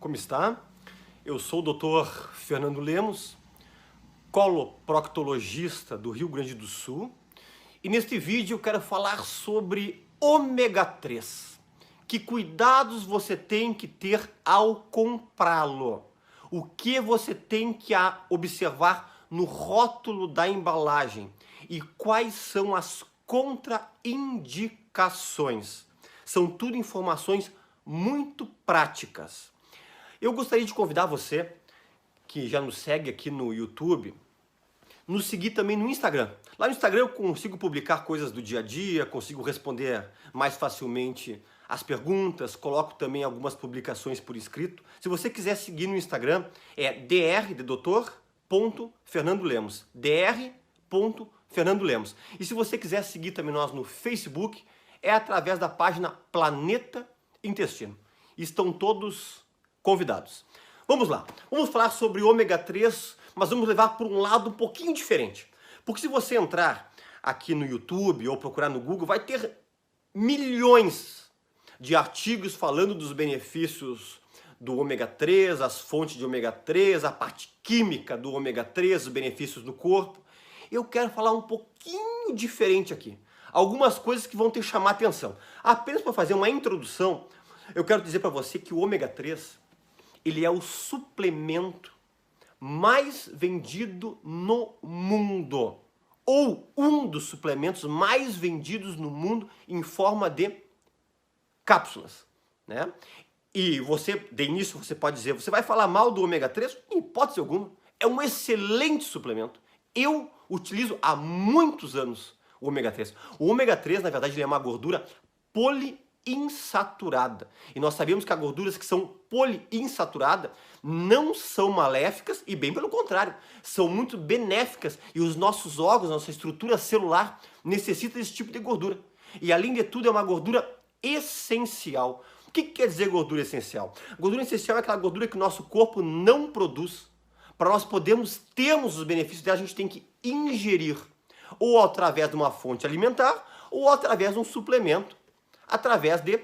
como está? Eu sou o Dr. Fernando Lemos, coloproctologista do Rio Grande do Sul, e neste vídeo eu quero falar sobre ômega 3. Que cuidados você tem que ter ao comprá-lo? O que você tem que observar no rótulo da embalagem? E quais são as contraindicações? São tudo informações muito práticas. Eu gostaria de convidar você, que já nos segue aqui no YouTube, nos seguir também no Instagram. Lá no Instagram eu consigo publicar coisas do dia a dia, consigo responder mais facilmente as perguntas, coloco também algumas publicações por escrito. Se você quiser seguir no Instagram, é dr.fernandolemos, dr.fernandolemos. E se você quiser seguir também nós no Facebook, é através da página Planeta Intestino. Estão todos convidados. Vamos lá, vamos falar sobre ômega 3, mas vamos levar para um lado um pouquinho diferente. Porque se você entrar aqui no YouTube ou procurar no Google, vai ter milhões de artigos falando dos benefícios do ômega 3, as fontes de ômega 3, a parte química do ômega 3, os benefícios no corpo. Eu quero falar um pouquinho diferente aqui. Algumas coisas que vão te chamar a atenção. Apenas para fazer uma introdução, eu quero dizer para você que o ômega 3, ele é o suplemento mais vendido no mundo. Ou um dos suplementos mais vendidos no mundo em forma de cápsulas, né? E você, de início, você pode dizer, você vai falar mal do ômega 3? Em hipótese alguma. É um excelente suplemento. Eu utilizo há muitos anos o ômega 3. O ômega 3, na verdade, ele é uma gordura poliinsaturada. E nós sabemos que as gorduras que são poliinsaturadas não são maléficas e bem pelo contrário, são muito benéficas e os nossos órgãos, nossa estrutura celular necessita desse tipo de gordura. E além de tudo é uma gordura essencial. O que quer dizer gordura essencial? Gordura essencial é aquela gordura que o nosso corpo não produz. Para nós termos os benefícios dela, a gente tem que ingerir ou através de uma fonte alimentar ou através de um suplemento, através de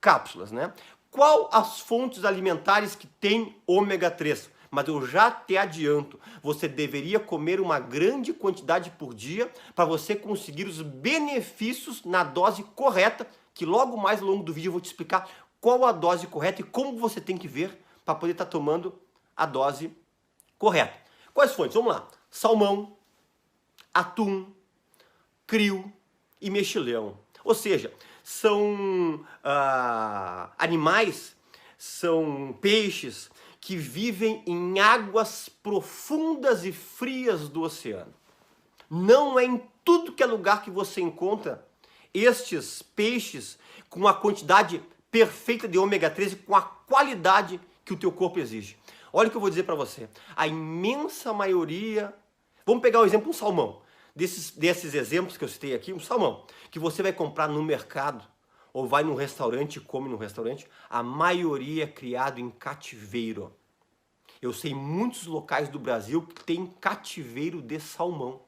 cápsulas, né? Qual as fontes alimentares que tem ômega 3? Mas eu já te adianto, você deveria comer uma grande quantidade por dia para você conseguir os benefícios na dose correta, que logo mais ao longo do vídeo eu vou te explicar qual a dose correta e como você tem que ver para poder estar tomando a dose correta. Quais fontes? Vamos lá. Salmão, atum, krill e mexilhão. Ou seja, são animais, são peixes que vivem em águas profundas e frias do oceano. Não é em tudo que é lugar que você encontra estes peixes com a quantidade perfeita de ômega 3 e com a qualidade que o teu corpo exige. Olha o que eu vou dizer para você. A imensa maioria... Vamos pegar o exemplo do salmão. Desses exemplos que eu citei aqui, um salmão, que você vai comprar no mercado, ou vai num restaurante e come no restaurante, a maioria é criado em cativeiro. Eu sei muitos locais do Brasil que tem cativeiro de salmão.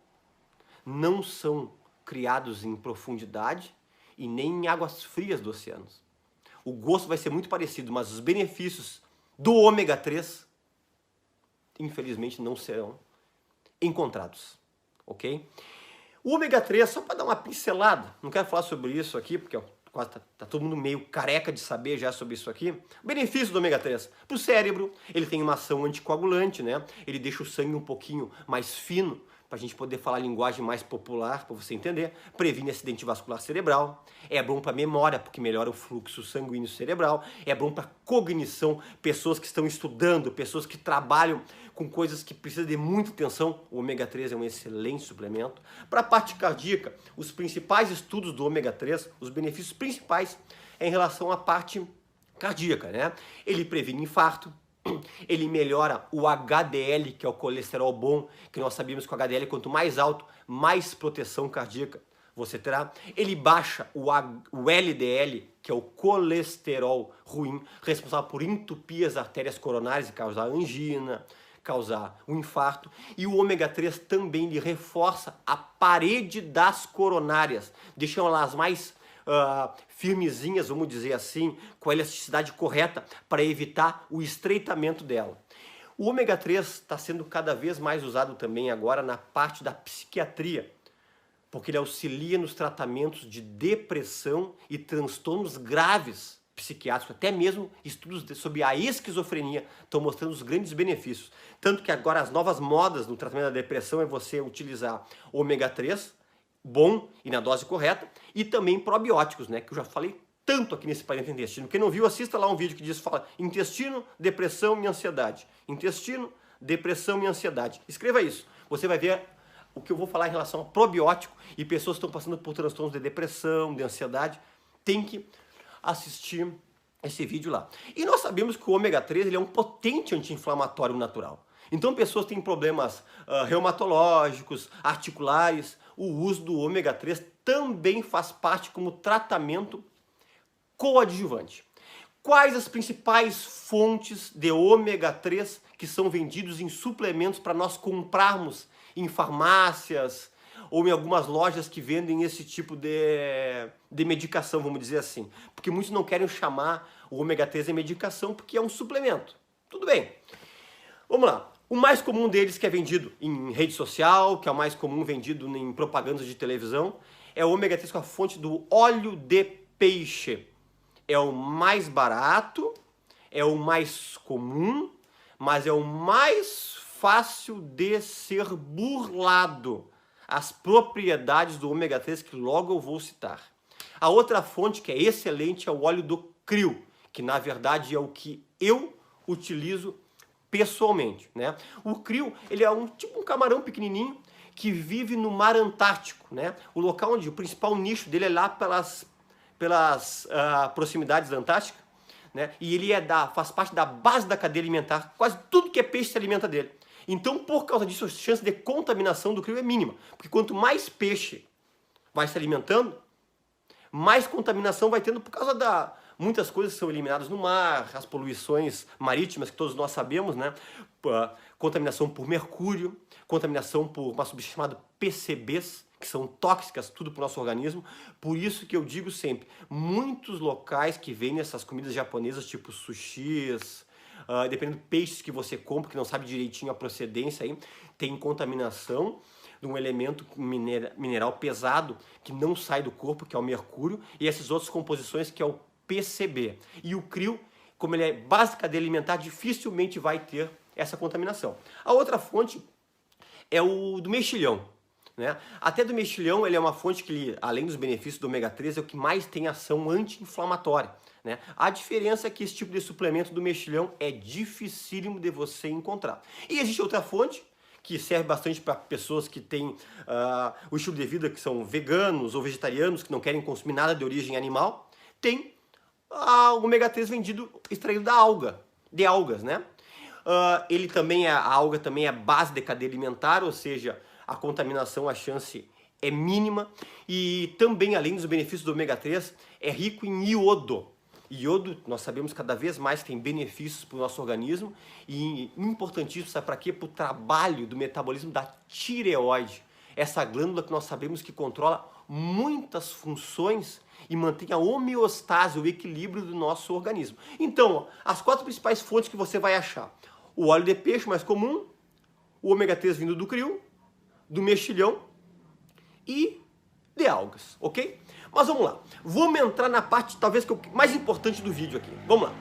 Não são criados em profundidade e nem em águas frias do oceano. O gosto vai ser muito parecido, mas os benefícios do ômega 3, infelizmente, não serão encontrados. Ok? O ômega 3, só para dar uma pincelada, não quero falar sobre isso aqui, porque quase tá todo mundo meio careca de saber já sobre isso aqui. O benefício do ômega 3 para o cérebro, ele tem uma ação anticoagulante, né? Ele deixa o sangue um pouquinho mais fino, para a gente poder falar a linguagem mais popular, para você entender. Previne acidente vascular cerebral. É bom para a memória, porque melhora o fluxo sanguíneo cerebral. É bom para cognição, pessoas que estão estudando, pessoas que trabalham com coisas que precisam de muita atenção. O ômega 3 é um excelente suplemento. Para a parte cardíaca, os principais estudos do ômega 3, os benefícios principais é em relação à parte cardíaca, né? Ele previne infarto. Ele melhora o HDL, que é o colesterol bom, que nós sabemos que o HDL, quanto mais alto, mais proteção cardíaca você terá. Ele baixa o LDL, que é o colesterol ruim, responsável por entupir as artérias coronárias e causar angina, causar um infarto. E o ômega 3 também lhe reforça a parede das coronárias, deixando elas mais firmezinhas, vamos dizer assim, com a elasticidade correta para evitar o estreitamento dela. O ômega 3 está sendo cada vez mais usado também agora na parte da psiquiatria, porque ele auxilia nos tratamentos de depressão e transtornos graves psiquiátricos, até mesmo estudos sobre a esquizofrenia estão mostrando os grandes benefícios. Tanto que agora as novas modas no tratamento da depressão é você utilizar ômega 3, bom e na dose correta, e também probióticos, né, que eu já falei tanto aqui nesse Planeta Intestino. Quem não viu, assista lá um vídeo que diz, fala intestino, depressão e ansiedade. Intestino, depressão e ansiedade. Escreva isso, você vai ver o que eu vou falar em relação a probiótico e pessoas que estão passando por transtornos de depressão, de ansiedade, tem que assistir esse vídeo lá. E nós sabemos que o ômega 3 ele é um potente anti-inflamatório natural. Então pessoas que têm problemas reumatológicos, articulares, o uso do ômega 3 também faz parte como tratamento coadjuvante. Quais as principais fontes de ômega 3 que são vendidos em suplementos para nós comprarmos em farmácias ou em algumas lojas que vendem esse tipo de medicação, vamos dizer assim? Porque muitos não querem chamar o ômega 3 de medicação porque é um suplemento. Tudo bem. Vamos lá. O mais comum deles que é vendido em rede social, que é o mais comum vendido em propagandas de televisão, é o ômega 3 com a fonte do óleo de peixe. É o mais barato, é o mais comum, mas é o mais fácil de ser burlado. As propriedades do ômega 3 que logo eu vou citar. A outra fonte que é excelente é o óleo do krill, que na verdade é o que eu utilizo pessoalmente, né? O krill, ele é tipo um camarão pequenininho que vive no mar Antártico, né? O local onde o principal nicho dele é lá pelas proximidades da Antártica, né? E ele faz parte da base da cadeia alimentar. Quase tudo que é peixe se alimenta dele. Então, por causa disso, a chance de contaminação do krill é mínima. Porque quanto mais peixe vai se alimentando, mais contaminação vai tendo por causa muitas coisas que são eliminadas no mar, as poluições marítimas que todos nós sabemos, né? Contaminação por mercúrio, contaminação por uma substância chamada PCBs, que são tóxicas, tudo para o nosso organismo. Por isso que eu digo sempre, muitos locais que vendem essas comidas japonesas, tipo sushis, dependendo do peixe que você compra, que não sabe direitinho a procedência, aí, tem contaminação de um elemento mineral pesado que não sai do corpo, que é o mercúrio, e essas outras composições que é o PCB. E o krill, como ele é básica de alimentar, dificilmente vai ter essa contaminação. A outra fonte é o do mexilhão, né? Até do mexilhão ele é uma fonte que, além dos benefícios do ômega 3, é o que mais tem ação anti-inflamatória, né? A diferença é que esse tipo de suplemento do mexilhão é dificílimo de você encontrar. E existe outra fonte que serve bastante para pessoas que têm o estilo de vida que são veganos ou vegetarianos, que não querem consumir nada de origem animal, tem o ômega 3 vendido, extraído de algas, né? A alga também é base de cadeia alimentar, ou seja, a contaminação, a chance é mínima. E também, além dos benefícios do ômega 3, é rico em iodo. Iodo, nós sabemos cada vez mais que tem benefícios para o nosso organismo e importantíssimo, sabe para quê? Para o trabalho do metabolismo da tireoide. Essa glândula que nós sabemos que controla muitas funções e mantém a homeostase, o equilíbrio do nosso organismo. Então, as 4 principais fontes que você vai achar: o óleo de peixe mais comum, o ômega 3 vindo do krill, do mexilhão e de algas, ok? Mas vamos lá, vamos entrar na parte talvez mais importante do vídeo aqui. Vamos lá.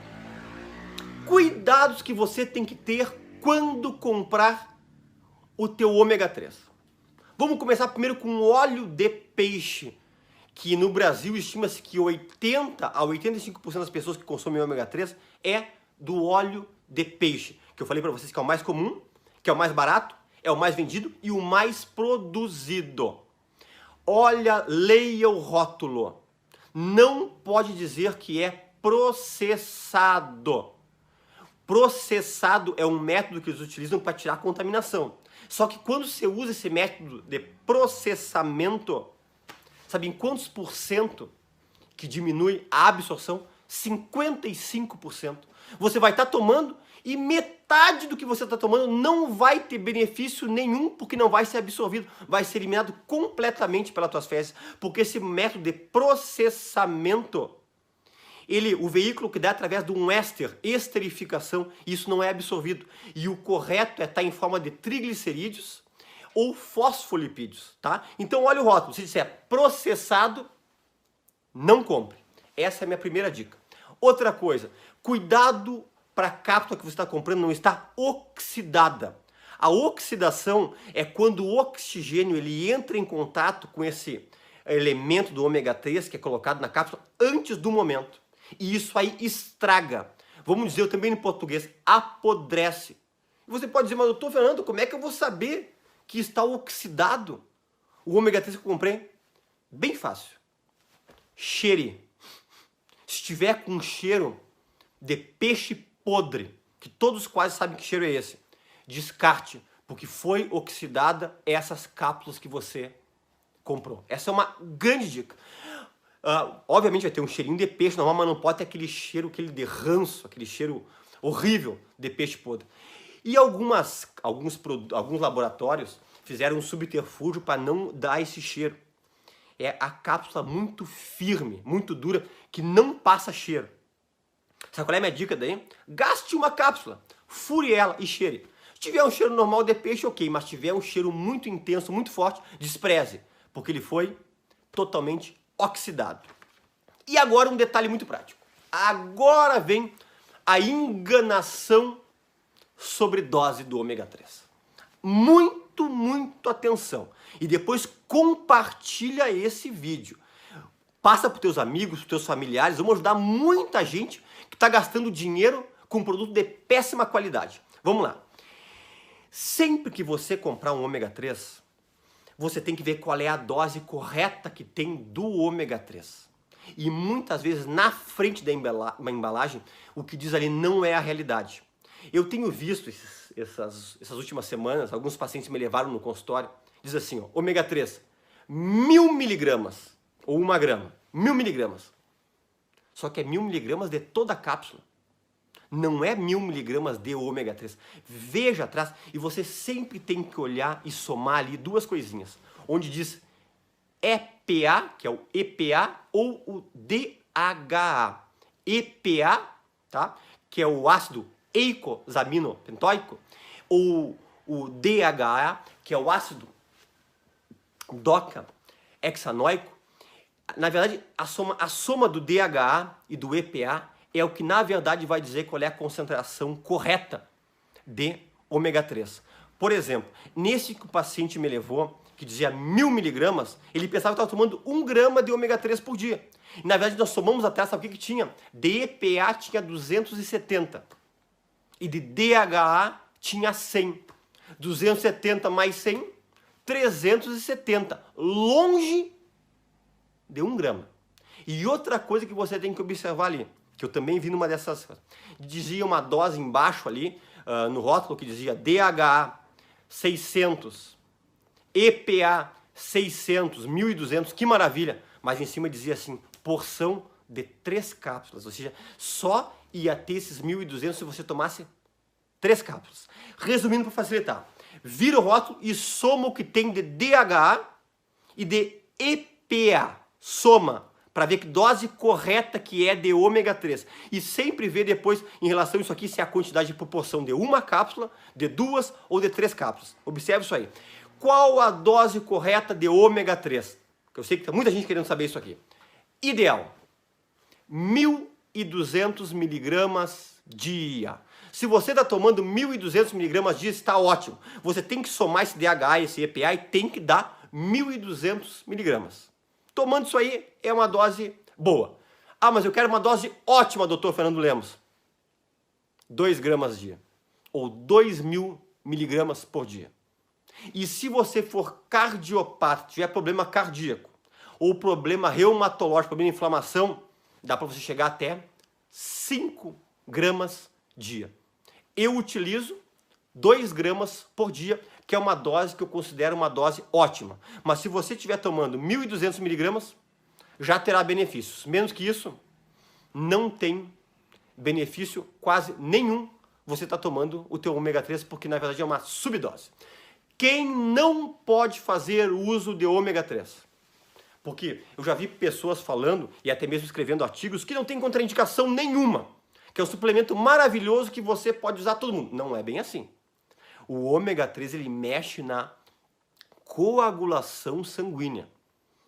Cuidados que você tem que ter quando comprar o teu ômega 3. Vamos começar primeiro com o óleo de peixe, que no Brasil estima-se que 80 a 85% das pessoas que consomem ômega 3 é do óleo de peixe, que eu falei para vocês que é o mais comum, que é o mais barato, é o mais vendido e o mais produzido. Olha, leia o rótulo. Não pode dizer que é processado. Processado é um método que eles utilizam para tirar a contaminação. Só que quando você usa esse método de processamento, sabe em quantos por cento que diminui a absorção? 55%. Você vai estar tomando e metade do que você está tomando não vai ter benefício nenhum, porque não vai ser absorvido, vai ser eliminado completamente pelas tuas fezes, porque esse método de processamento, o veículo que dá através de um éster, esterificação, isso não é absorvido. E o correto é estar em forma de triglicerídeos ou fosfolipídios, tá? Então olha o rótulo, se disser processado, não compre. Essa é a minha primeira dica. Outra coisa, cuidado para a cápsula que você está comprando não estar oxidada. A oxidação é quando o oxigênio ele entra em contato com esse elemento do ômega 3 que é colocado na cápsula antes do momento. E isso aí estraga. Vamos dizer também em português, apodrece. E você pode dizer, mas doutor Fernando, como é que eu vou saber que está oxidado o ômega 3 que eu comprei? Bem fácil. Cheire. Se tiver com cheiro de peixe podre, que todos quase sabem que cheiro é esse, descarte, porque foi oxidada essas cápsulas que você comprou. Essa é uma grande dica. Obviamente vai ter um cheirinho de peixe normal, mas não pode ter aquele cheiro, aquele de ranço, aquele cheiro horrível de peixe podre. E alguns laboratórios fizeram um subterfúgio para não dar esse cheiro. É a cápsula muito firme, muito dura, que não passa cheiro. Sabe qual é a minha dica daí? Gaste uma cápsula, fure ela e cheire. Se tiver um cheiro normal de peixe, ok, mas se tiver um cheiro muito intenso, muito forte, despreze, porque ele foi totalmente oxidado. E agora um detalhe muito prático. Agora vem a enganação sobre dose do ômega 3. Muito atenção. E depois compartilha esse vídeo. Passa para os teus amigos, para os teus familiares. Vamos ajudar muita gente que está gastando dinheiro com produto de péssima qualidade. Vamos lá. Sempre que você comprar um ômega 3, você tem que ver qual é a dose correta que tem do ômega 3. E muitas vezes na frente da embalagem, o que diz ali não é a realidade. Eu tenho visto essas últimas semanas, alguns pacientes me levaram no consultório, diz assim, ó, ômega 3, 1000 miligramas, ou 1 grama, 1000 miligramas. Só que é 1000 miligramas de toda a cápsula. Não é 1000 miligramas de ômega 3. Veja atrás e você sempre tem que olhar e somar ali duas coisinhas. Onde diz EPA, que é o EPA, ou o DHA. EPA, tá? Que é o ácido eicosaminopentóico, ou o DHA, que é o ácido docahexanoico. Na verdade, a soma do DHA e do EPA é o que, na verdade, vai dizer qual é a concentração correta de ômega 3. Por exemplo, nesse que o paciente me levou, que dizia 1000 miligramas, ele pensava que estava tomando 1 grama de ômega 3 por dia. E, na verdade, nós somamos até, sabe o que tinha? De EPA tinha 270. E de DHA tinha 100. 270 mais 100, 370. Longe de 1 grama. E outra coisa que você tem que observar ali, que eu também vi numa dessas, dizia uma dose embaixo ali, no rótulo, que dizia DHA 600, EPA 600, 1200, que maravilha, mas em cima dizia assim, porção de 3 cápsulas, ou seja, só ia ter esses 1200 se você tomasse 3 cápsulas. Resumindo para facilitar, vira o rótulo e soma o que tem de DHA e de EPA, soma, para ver que dose correta que é de ômega 3. E sempre ver depois, em relação a isso aqui, se é a quantidade de proporção de 1 cápsula, de 2 ou de 3 cápsulas. Observe isso aí. Qual a dose correta de ômega 3? Eu sei que tem muita gente querendo saber isso aqui. Ideal, 1.200 miligramas dia. Se você está tomando 1.200 miligramas dia, está ótimo. Você tem que somar esse DHA e esse EPA e tem que dar 1.200 miligramas. Tomando isso aí, é uma dose boa. Ah, mas eu quero uma dose ótima, doutor Fernando Lemos. 2 gramas dia. Ou 2.000 miligramas por dia. E se você for cardiopata, tiver problema cardíaco, ou problema reumatológico, problema de inflamação, dá para você chegar até 5 gramas dia. Eu utilizo 2 gramas por dia, que é uma dose que eu considero uma dose ótima. Mas se você estiver tomando 1.200 miligramas, já terá benefícios. Menos que isso, não tem benefício quase nenhum você está tomando o teu ômega 3, porque na verdade é uma subdose. Quem não pode fazer uso de ômega 3? Porque eu já vi pessoas falando e até mesmo escrevendo artigos que não tem contraindicação nenhuma, que é um suplemento maravilhoso que você pode usar todo mundo. Não é bem assim. O ômega 3 ele mexe na coagulação sanguínea,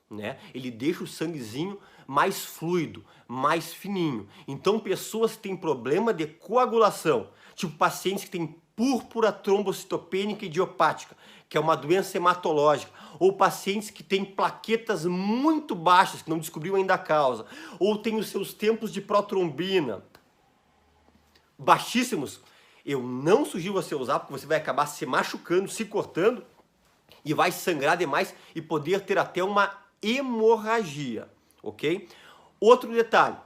né? Ele deixa o sanguezinho mais fluido, mais fininho. Então pessoas que têm problema de coagulação, tipo pacientes que têm púrpura trombocitopênica idiopática, que é uma doença hematológica, ou pacientes que têm plaquetas muito baixas, que não descobriu ainda a causa, ou têm os seus tempos de protrombina baixíssimos, eu não sugiro você usar, porque você vai acabar se machucando, se cortando, e vai sangrar demais e poder ter até uma hemorragia, ok? Outro detalhe,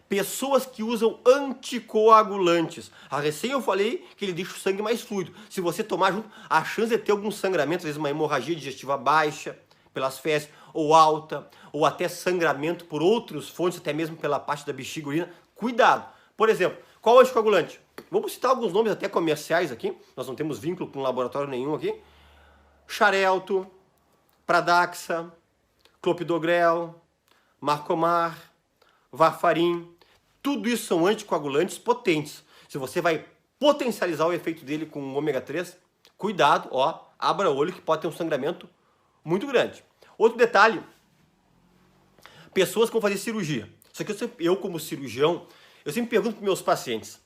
pessoas que usam anticoagulantes. A recém eu falei que ele deixa o sangue mais fluido. Se você tomar junto, a chance de ter algum sangramento, às vezes uma hemorragia digestiva baixa, pelas fezes, ou alta, ou até sangramento por outras fontes, até mesmo pela parte da bexiga urina, cuidado. Por exemplo, qual é o anticoagulante? Vamos citar alguns nomes até comerciais aqui, nós não temos vínculo com laboratório nenhum aqui. Xarelto, Pradaxa, Clopidogrel, Marcomar, Varfarin, tudo isso são anticoagulantes potentes. Se você vai potencializar o efeito dele com o ômega 3, cuidado, ó, abra o olho que pode ter um sangramento muito grande. Outro detalhe, pessoas que vão fazer cirurgia. Isso aqui eu como cirurgião, eu sempre pergunto para meus pacientes,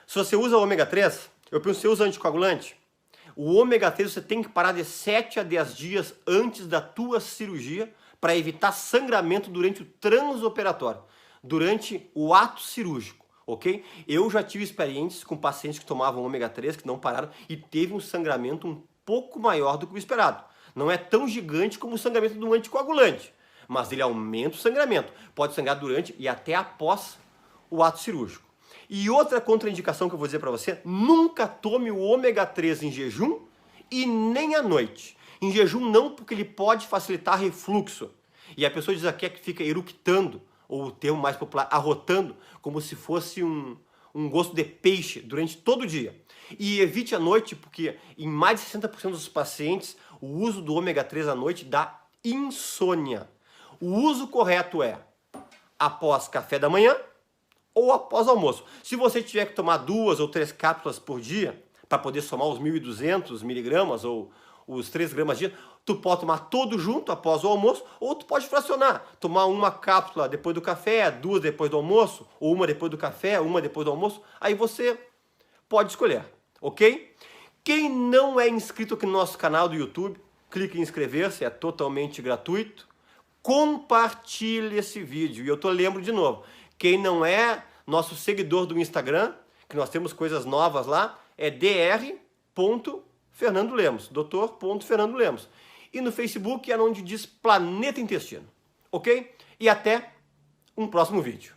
se você usa ômega 3, eu pergunto se você usa anticoagulante, o ômega 3 você tem que parar de 7 a 10 dias antes da tua cirurgia para evitar sangramento durante o transoperatório, durante o ato cirúrgico, ok? Eu já tive experiências com pacientes que tomavam ômega 3, que não pararam, e teve um sangramento um pouco maior do que o esperado. Não é tão gigante como o sangramento do anticoagulante, mas ele aumenta o sangramento. Pode sangrar durante e até após o ato cirúrgico. E outra contraindicação que eu vou dizer para você, nunca tome o ômega 3 em jejum e nem à noite. Em jejum não, porque ele pode facilitar refluxo. E a pessoa diz aqui que fica eructando, ou o termo mais popular, arrotando, como se fosse um gosto de peixe durante todo o dia. E evite à noite, porque em mais de 60% dos pacientes, o uso do ômega 3 à noite dá insônia. O uso correto é após café da manhã ou após almoço. Se você tiver que tomar 2 ou 3 cápsulas por dia, para poder somar os 1.200 miligramas ou os 3 gramas dia, tu pode tomar todo junto após o almoço, ou tu pode fracionar, tomar uma cápsula depois do café, 2 depois do almoço, ou uma depois do café, uma depois do almoço, aí você pode escolher, ok? Quem não é inscrito aqui no nosso canal do YouTube, clique em inscrever-se, é totalmente gratuito, compartilhe esse vídeo, e eu lembro de novo, quem não é nosso seguidor do Instagram, que nós temos coisas novas lá, é dr.Fernando Lemos, Dr.Fernando Lemos. E no Facebook é onde diz Planeta Intestino. Ok? E até um próximo vídeo.